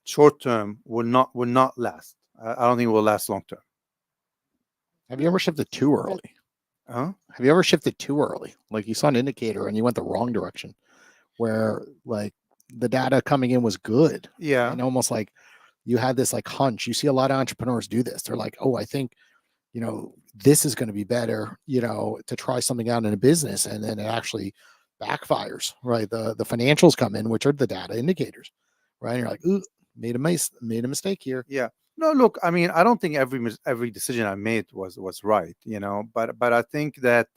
short term will not last. I don't think it will last long term. Have you ever shifted too early? Huh? Have you ever shifted too early? Like you saw an indicator and you went the wrong direction, where like the data coming in was good. Yeah. And almost like you had this like hunch. You see a lot of entrepreneurs do this. They're like, oh, I think, this is going to be better, to try something out in a business. And then it actually backfires, right? The financials come in, which are the data indicators, right? And you're like, ooh, made a mistake here. Yeah. No, look, I mean, I don't think every decision I made was right, but I think that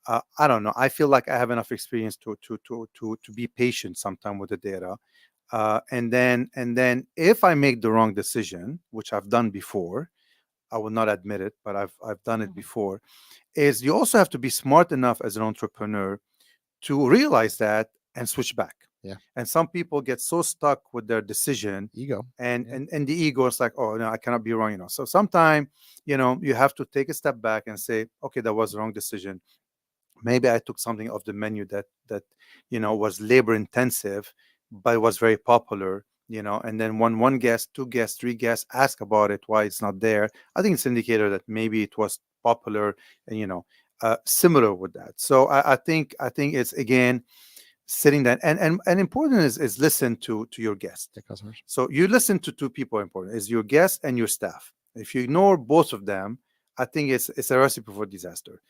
I don't know. I feel like I have enough experience to be patient sometime with the data, and then if I make the wrong decision, which I've done before, I will not admit it, but I've done it before. Is you also have to be smart enough as an entrepreneur to realize that and switch back. Yeah. And some people get so stuck with their decision, ego, and the ego is like, oh no, I cannot be wrong. So sometimes, you have to take a step back and say, okay, that was the wrong decision. Maybe I took something off the menu that was labor intensive, but it was very popular. And then one guest, two guests, three guests ask about it, why it's not there. I think it's an indicator that maybe it was popular, and similar with that. So I think it's, again, sitting there, and important is listen to your guest. the customers. So you listen to two people. Important is your guest and your staff. If you ignore both of them, I think it's a recipe for disaster.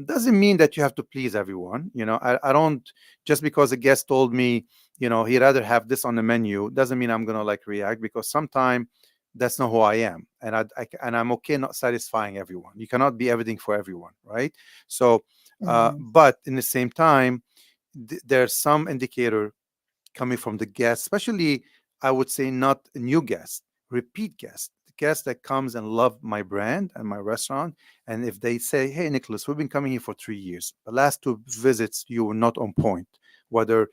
Doesn't mean that you have to please everyone. I don't, just because a guest told me, he'd rather have this on the menu, doesn't mean I'm gonna react, because sometimes that's not who I am, and I'm okay not satisfying everyone. You cannot be everything for everyone, right? So, but in the same time, there's some indicator coming from the guests, especially, I would say, not new guests, repeat guests, guests that comes and love my brand and my restaurant. And if they say, hey, Nicolas, we've been coming here for 3 years, the last 2 visits you were not on point, whether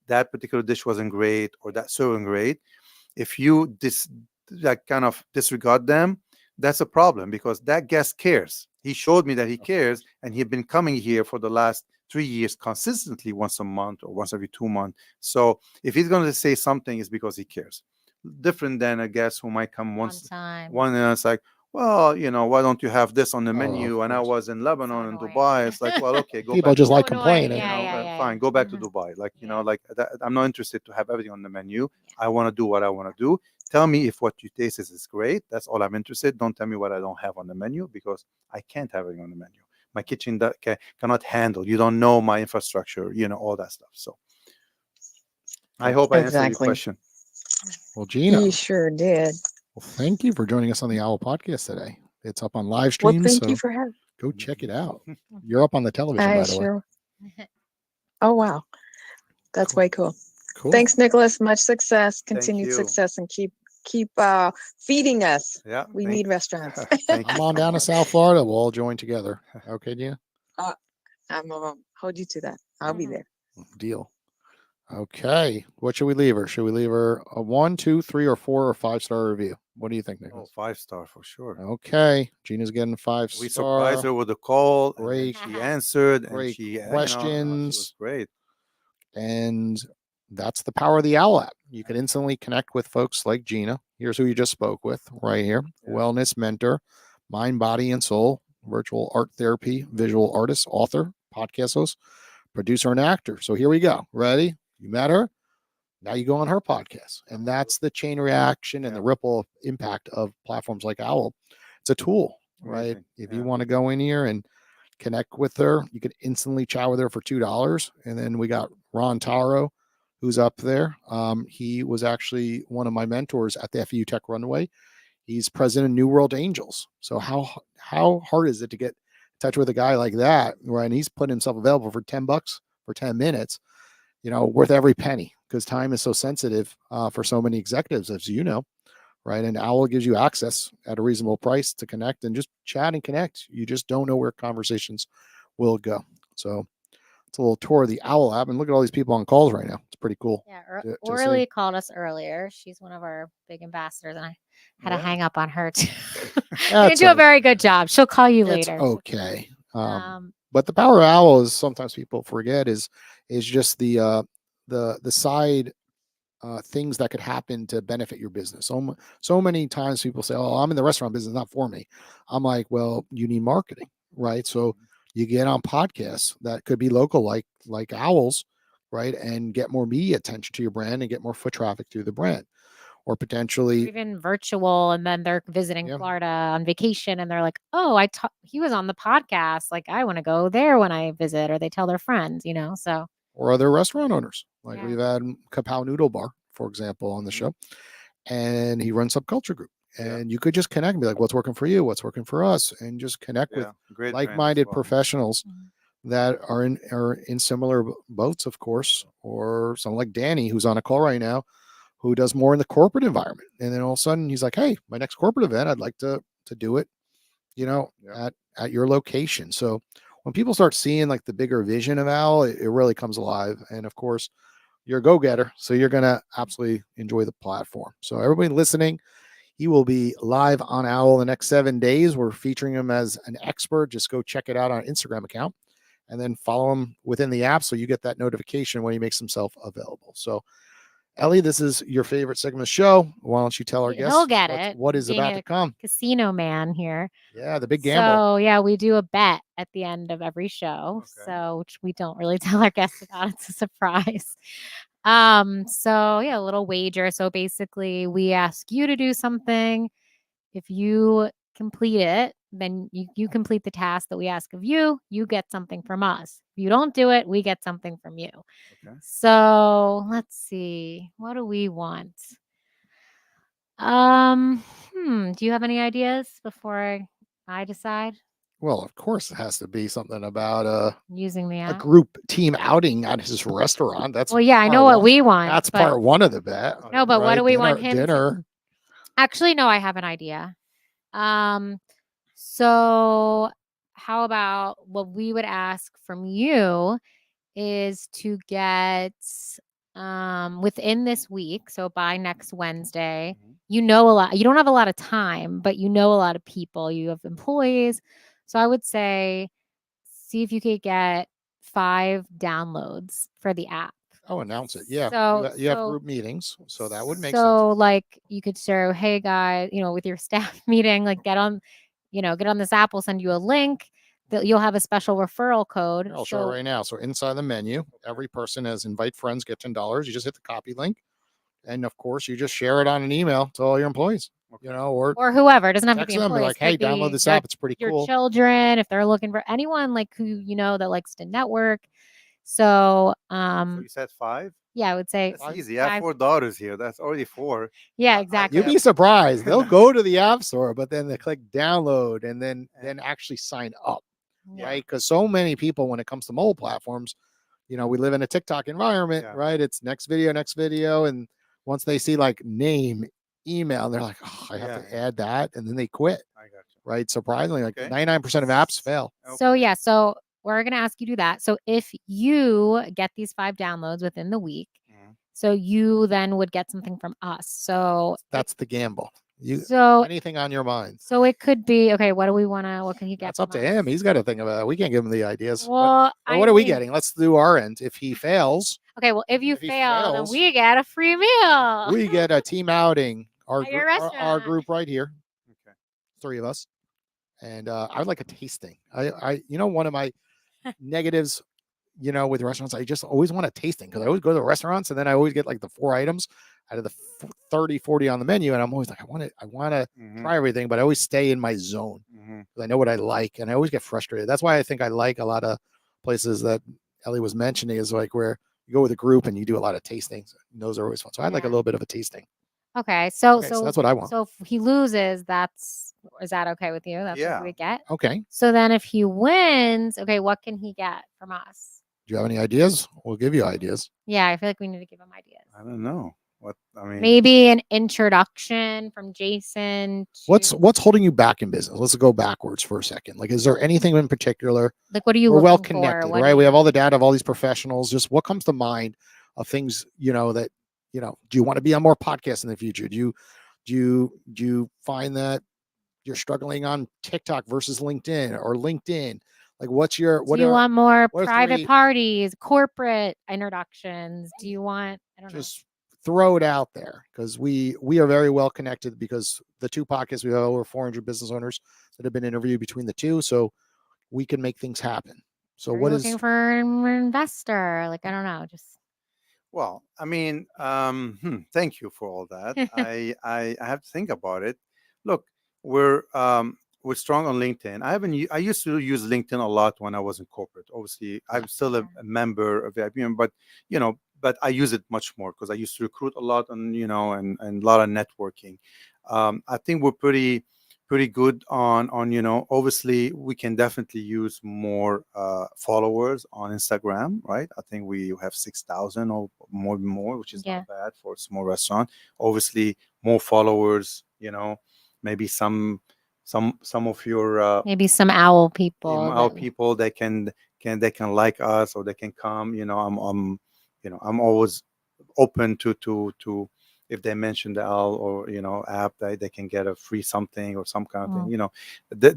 that particular dish wasn't great or that serving great, if you kind of disregard them, that's a problem, because that guest cares. He showed me that he cares, and he'd been coming here for the last 3 years consistently, once a month or once every 2 months. So if he's going to say something, it's because he cares. Different than a guest who might come once, time. and it's like, well, why don't you have this on the Oh, menu? of And I course. was in Lebanon and annoying. Dubai. It's like, well, okay, go People back. just to like So annoying. complaining. Yeah. Fine, go back to Mhm. Dubai. Like, Yeah. like that, I'm not interested to have everything on the menu. I want to do what I want to do. Tell me if what you taste is great. That's all I'm interested. Don't tell me what I don't have on the menu, because I can't have everything on the menu. My kitchen cannot handle. You don't know my infrastructure, all that stuff. So I hope I answered your Exactly. question. Well, Gina, You sure did. well, thank you for joining us on the Owwll podcast today. It's up on live Well, streams, thank so you for having. go check it out. You're up on the television, I by the way. sure. Oh wow, that's Cool. way cool. Cool. Thanks, Nicholas. Much success, Thank continued you. success, and keep feeding us. Yeah. We need restaurants. Thank you Come on so down to much. South Florida. We'll all join together. Okay, Gina? I'm gonna hold you to that. I'll be Mhm. there. Deal. Okay. What should we leave her? Should we leave her a 1, 2, 3, or 4 or 5-star review? What do you think, Oh, Nicholas? 5-star for sure. Okay. Gina's getting 5-star. We surprised her with a call, and Great. she answered, and Great she, she questions. was great. And that's the power of the Owwll app. You can instantly connect with folks like Gina. Here's who you just spoke with right here. Yeah. Wellness mentor, mind, body, and soul, virtual art therapy, visual artist, author, podcast host, producer, and actor. So here we go. Ready? You met her. Now you go on her podcast. And that's the chain reaction and the ripple impact of platforms like Owwll. It's a tool, right? Amazing. If Yeah. you want to go in here and connect with her, you can instantly chat with her for $2. And then we got Ron Taro, who's up there. He was actually one of my mentors at the FEU Tech Runway. He's president of New World Angels. So how hard is it to get in touch with a guy like that, right? And he's putting himself available for $10 for 10 minutes, worth every penny, because time is so sensitive for so many executives, as you know, right? And Owwll gives you access at a reasonable price to connect and just chat and connect. You just don't know where conversations will go. So it's a little tour of the Owwll app, and look at all these people on calls right now. It's pretty cool. Yeah, to see. Orly called us earlier. She's one of our big ambassadors, and I had to Yeah. hang up on her too. You That's didn't do a very okay. good job. She'll call you It's later. okay. But the power of Owwll is, sometimes people forget, is just the side things that could happen to benefit your business. So many times people say, "Oh, I'm in the restaurant business, not for me." I'm like, well, you need marketing, right? So you get on podcasts that could be local, like Owwll's, right, and get more media attention to your brand and get more foot traffic to the brand, or Or potentially, even virtual, and then they're visiting Yeah. Florida on vacation, and they're like, "Oh, he was on the podcast. Like, I want to go there when I visit," or they tell their friends, So or other restaurant owners. Like Yeah. we've had Kapow Noodle Bar, for example, on the show, and he runs Subculture Group. And you could just connect and be like, what's working for you? What's working for us? And just connect with Great brand as like-minded well. professionals Mhm. that are in similar boats, of course, or someone like Danny, who's on a call right now, who does more in the corporate environment. And then all of a sudden he's like, hey, my next corporate event, I'd like to do it, at your location. So when people start seeing like the bigger vision of Owwll, it really comes alive. And of course, you're a go-getter, so you're going to absolutely enjoy the platform. So everybody listening, he will be live on Owwll the next 7 days. We're featuring him as an expert. Just go check it out on Instagram account, and then follow him within the app so you get that notification when he makes himself available. So, Ellie, this is your favorite segment of the show. Why don't you tell our guests He'll get it. what is being about to a come? Casino man here. Yeah, the big gamble. So yeah, we do a bet at the end of every show. Okay. So which we don't really tell our guests about. It's a surprise. So yeah, a little wager. So basically we ask you to do something. If you complete it, then you complete the task that we ask of you, you get something from us. If you don't do it, we get something from you. Okay. So let's see. What do we want? Do you have any ideas before I decide? Well, of course, it has to be something about Using the a app. group team outing at his restaurant. That's Well, yeah, I part know what one. we want. That's but part one of the bet. No, but what do we want Dinner- him to- Dinner. Actually, no, I have an idea. So how about what we would ask from you is to get within this week, so by next Wednesday, you know a lot. You don't have a lot of time, but you know a lot of people. You have employees. So I would say see if you could get 5 downloads for the app. Oh, announce it. Yeah. So You have group meetings, so that would make sense. So like you could show, hey guys, with your staff meeting, like get on this app. We'll send you a link. You'll have a special referral code. I'll show it right now. So inside the menu, every person has invite friends, get $10. You just hit the copy link, and of course, you just share it on an email to all your employees. Or whoever. It doesn't have to be text them. Be employees. like, hey, download this app. It's pretty your cool. children, if they're looking for anyone like who that likes to network. So So you said 5? yeah, I would say that's easy. I have 4 daughters here. That's already 4. Yeah, exactly. You'd be surprised. They'll go to the app store, but then they click download and then actually sign up. Right? Because so many people, when it comes to mobile platforms, we live in a TikTok environment, right? It's next video, and once they see like name, email, they're like, oh, I have to add that, and then they quit. I got you. Right? Surprisingly, like 99% of apps fail. Okay. So we're gonna ask you to do that. So if you get these 5 downloads within the week, so you then would get something from us. So that's the gamble. Anything on your mind. So it could be, okay, what can he get? That's up to him. He's got to think about it. We can't give him the ideas. Well, what are we getting? Let's do our end. If he fails. Okay, well, if you fail, then we get a free meal. We get a team outing. Our group right here. Okay. 3 of us. And I would like a tasting. One of my negatives, with restaurants, I just always want a tasting because I always go to the restaurants and then I always get like the 4 items out of the 30, 40 on the menu. And I'm always like, I want to try everything, but I always stay in my zone because I know what I like and I always get frustrated. That's why I think I like a lot of places that Ellie was mentioning is like where you go with a group and you do a lot of tastings. Those are always fun. So I'd like a little bit of a tasting. Okay. So that's what I want. So if he loses, is that okay with you? That's what we get. Okay. So then if he wins, okay, what can he get from us? Do you have any ideas? We'll give you ideas. Yeah, I feel like we need to give him ideas. I don't know. Maybe an introduction from Jason. What's holding you back in business? Let's go backwards for a second. Like, is there anything in particular? Like, what are you? We're well connected, right? We have all the data of all these professionals. Just what comes to mind of things that do you want to be on more podcasts in the future? Do you find that you're struggling on TikTok versus LinkedIn or LinkedIn? Like, do you want more private parties, corporate introductions? Do you want? I don't know. Throw it out there because we are very well connected because the 2 podcasts we have over 400 business owners that have been interviewed between the 2, so we can make things happen. So what is looking for an investor? Like, I don't know, just. Well, I mean, thank you for all that. I have to think about it. Look, we're strong on LinkedIn. I used to use LinkedIn a lot when I was in corporate. Obviously, I'm still a member of the IBM, but I use it much more because I used to recruit a lot and a lot of networking. I think we're pretty good on obviously we can definitely use more followers on Instagram, right? I think we have 6,000 or more, which is not bad for a small restaurant. Obviously more followers, maybe some of your maybe some Owwll people. People they can like us or they can come. I'm always open to if they mention the Owwll or app, they can get a free something or some kind of thing.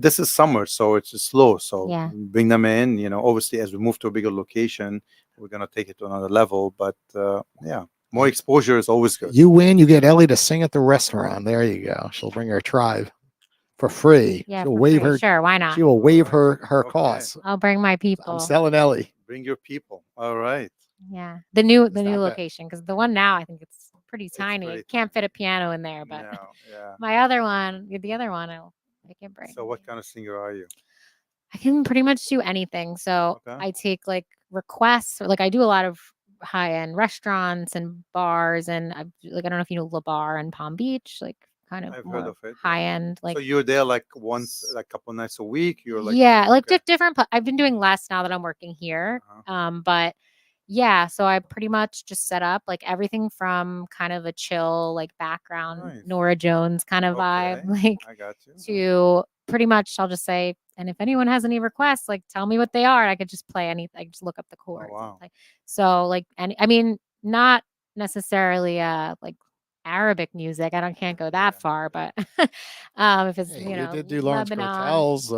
This is summer, so it's just slow. So bring them in. Obviously, as we move to a bigger location, we're gonna take it to another level. But more exposure is always good. You win, you get Ellie to sing at the restaurant. There you go. She'll bring her tribe for free. Yeah, she'll waive her. Sure, why not? She will waive her costs. I'll bring my people. I'm selling Ellie. Bring your people. All right. Yeah, the new location because the one now I think it's pretty tiny. Can't fit a piano in there, but my other one, the other one, I can bring. So what kind of singer are you? I can pretty much do anything. So I take like requests, or like I do a lot of high-end restaurants and bars, and I don't know if you know La Bar in Palm Beach, like kind of I've heard of it. High-end. Like, so you're there like once, like a couple nights a week. You're like like different. I've been doing less now that I'm working here, but. Yeah, so I pretty much just set up like everything from kind of a chill, like background, Nora Jones kind of vibe, like I got you. to pretty much I'll just say, and if anyone has any requests, like tell me what they are. I could just play anything. I just look up the chords. Oh, wow. So like, and I mean, not necessarily like Arabic music. I can't go that far, but if it's Hey, you you know did do Lawrence Lebanon. Cortell's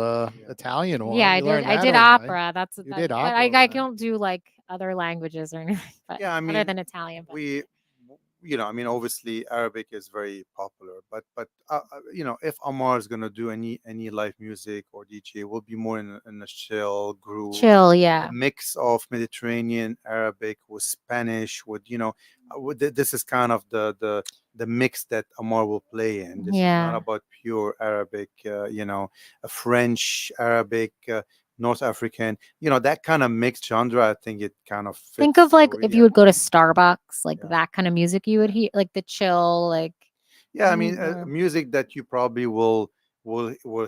Italian one. Yeah, I You did. learned I that did overnight. opera. That's You that, did but opera I overnight. don't do like other languages or anything. But Yeah, I other mean, than Italian. But. I mean, obviously Arabic is very popular, but if Amar is gonna do any live music or DJ, it will be more in a chill groove, Chill, yeah. a mix of Mediterranean Arabic with Spanish, this is kind of the mix that Amar will play in. This is not about pure Arabic, a French Arabic. North African, that kind of mixed genre. I think it kind of fits. Think of like if you would go to Starbucks, like that kind of music you would hear, like the chill, like. Yeah, I mean, music that you probably will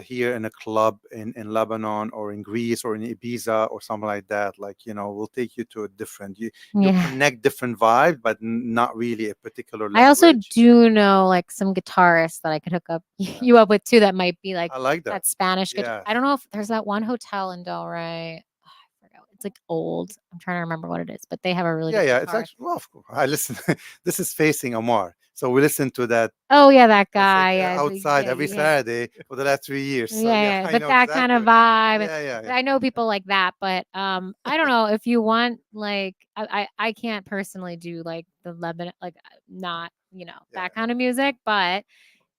hear in a club in Lebanon or in Greece or in Ibiza or something like that. Like, will take you to a different, you connect different vibe, but not really a particular language. I also do know like some guitarists that I could hook up you up with too. That might be like, I like that Spanish guitar. I don't know if there's that one hotel in Delray. Oh, I forgot. It's like old. I'm trying to remember what it is, but they have a really good It's actually, well, of course. I listen. This is facing Amar, so we listen to that. Oh yeah, that guy. Outside every Saturday for the last 3 years. So, but that kind of vibe. Yeah. I know people like that, but I don't know if you want like I can't personally do like the Lebanon, like not that kind of music, but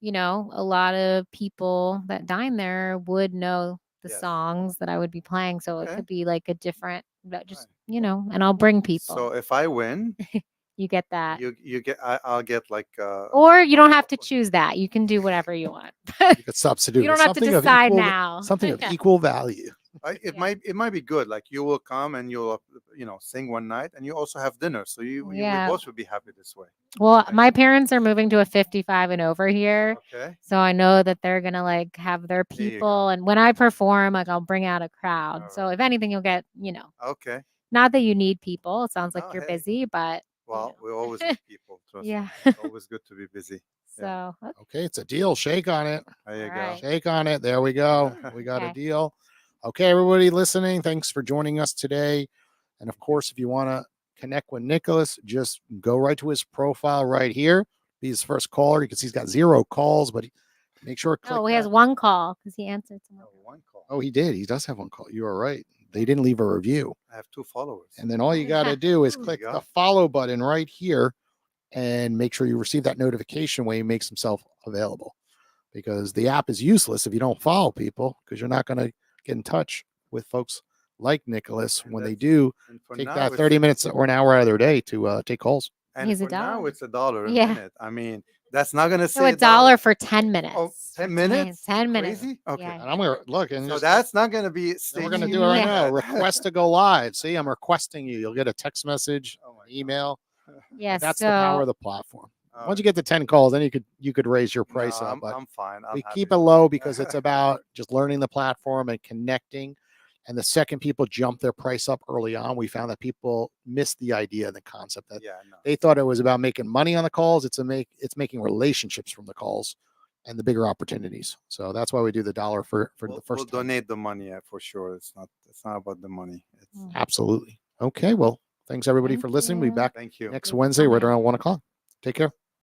a lot of people that dine there would know the songs that I would be playing, so it could be like a different, just and I'll bring people. So if I win, you get that. You get. I'll get like. Or you don't have to choose that. You can do whatever you want. You could substitute. You don't have to decide now. Something of equal value. It might be good. Like you will come and you'll sing one night, and you also have dinner. So we both would be happy this way. Well, my parents are moving to a 55 and over here. Okay. So I know that they're gonna like have their people, and when I perform, like I'll bring out a crowd. Right. So if anything, you'll get Okay. Not that you need people. It sounds like you're busy, but. Well, we always need people. Trust me. It's always good to be busy. So okay, it's a deal. Shake on it. There you go. Shake on it. There we go. We got a deal. Okay, everybody listening, thanks for joining us today. And of course, if you want to connect with Nicolas, just go right to his profile right here. Be his first caller. You can see he's got 0 calls, but make sure to click. He has 1 call because he answered some. One call. Oh, he did. He does have 1 call. You are right. They didn't leave a review. I have 2 followers. And then all you got to do is click the follow button right here and make sure you receive that notification when he makes himself available, because the app is useless if you don't follow people, because you're not going to get in touch with folks like Nicolas when they do take that 30 minutes or an hour out of their day to take calls. And he's for now, it's $1 a Yeah. minute. I mean, that's not going to say $1 for 10 minutes. Oh, 10 minutes? 10 minutes. Crazy? Okay. Yeah. And I'm going to look. And So that's not going to be we're going to do it right now. Request to go live. See, I'm requesting you. You'll get a text message, email. Yes. That's the power of the platform. Once you get to 10 calls, then you could raise your price up. But I'm fine. we keep it low because it's about just learning the platform and connecting. And the second people jump their price up early on, we found that people missed the idea and the concept that they thought it was about making money on the calls. It's making relationships from the calls and the bigger opportunities. So that's why we do the $1 for the first. We'll donate the money for sure. It's not about the money. Absolutely. Okay. Well, thanks everybody for listening. We'll be back Thank you. next Wednesday right around 1 o'clock. Take care.